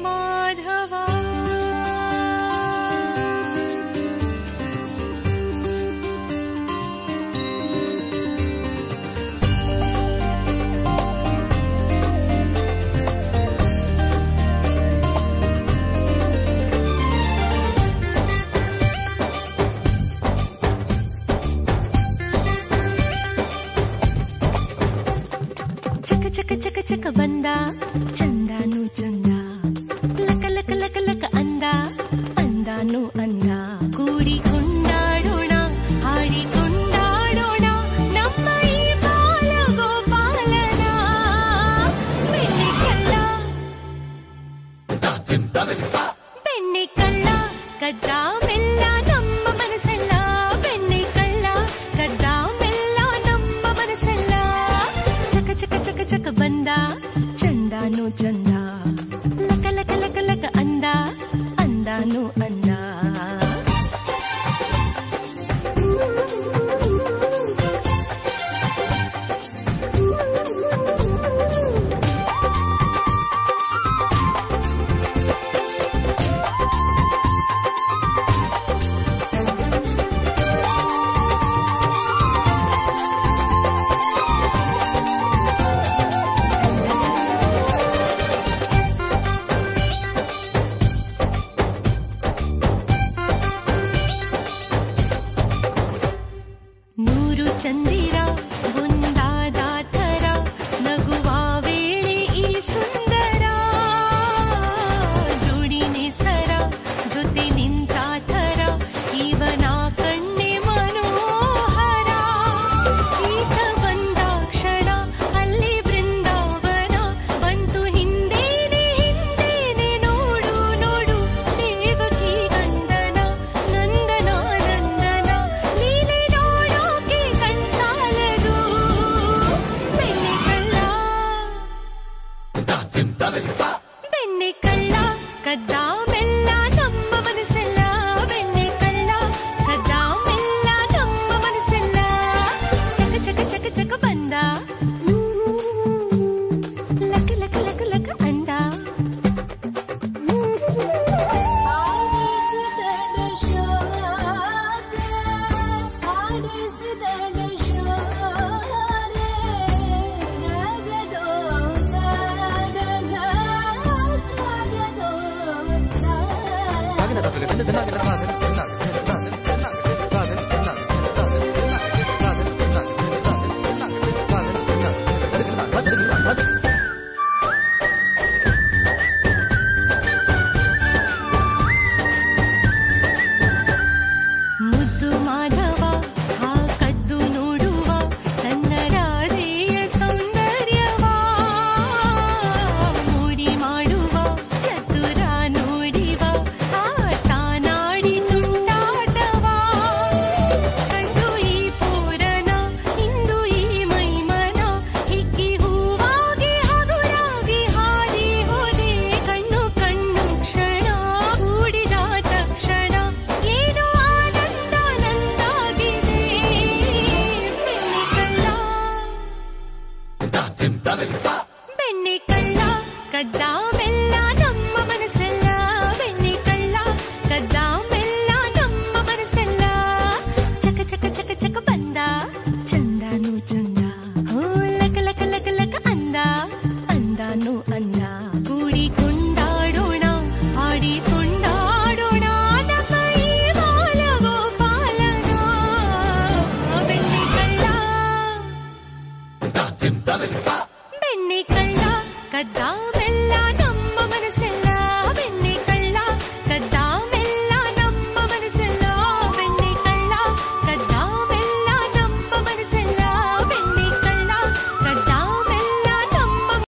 ಮಾಧವ ಚಕ ಚಕ ಬಂದ ಚಂದಾನು ಚಂದ ಲಕ ಲಕ ಲಕ ಲಕ ಅಂದ ಅಂದಾನು ಅಂದ ಕೂಡಿ ಕೊಂಡಾಡೋಣ ಹಾಡಿ ಕೊಂಡಾಡೋಣ ನಮ್ಮ ಈ ಬಾಲ ಗೋಪಾಲನ ಬೆಣ್ಣೆ ಕಳ್ಳ ಬೆಣ್ಣೆ ಕಳ್ಳ ಕದ್ದ ಮೆಲ್ಲ ನಮ್ಮ ಮನಸ್ಸೆಲ್ಲ ಬೆಣ್ಣೆ ಕಳ್ಳ ಕದ್ದ ಮೆಲ್ಲ ನಮ್ಮ ಮನಸ್ಸೆಲ್ಲ ಚಕ ಚಕ ಚಕ ಚಕ ಬಂದ ಚಂದಾನು ಚಂದ ಲಕ ಲಕ ಲಕ ಲಕ ಅಂದ ಅಂದಾನು ಅಂದ ಚಂದಿರ ಒಂದಾದ ಥರ ನಗುವ ವೇಳೆ ಈ ಸುಂದರ ಜೋಡಿ ನಿಸರ ಜೊತೆ ನಿಂತ ಥರ ಇವನ ಕಣ್ಣೆ ಮನೋಹರ ಈತ ಬಂದ ಕ್ಷಣ ಅಲ್ಲಿ ಬೃಂದಾವನ ಬಂತು ಹಿಂದೇನೆ ಹಿಂದೇನೆ ನೋಡು ನೋಡು ದೇವಕಿ ನಂದನ ನಂದನ ನಂದನ ನೀನೆ ನೋಡೋಕೆ ಕಣ್ಸಾಲದು ಬೆಣ್ಣೆ ಕಳ್ಳ ಬೆಣ್ಣೆ ಕಳ್ಳ ಕದ್ದ ಮೆಲ್ಲ ನಮ್ಮ ಮನಸ್ಸೆಲ್ಲ ಬೆಣ್ಣೆ ಕಳ್ಳ ಕದ್ದ ಮೆಲ್ಲ ನಮ್ಮ ಮನಸ್ಸೆಲ್ಲ ಚಕ ಚಕ ಚಕ ಚಕ ಬಂದ ಲಕ ಲಕ ಲಕ ಲಕ ಅಂದ Nagina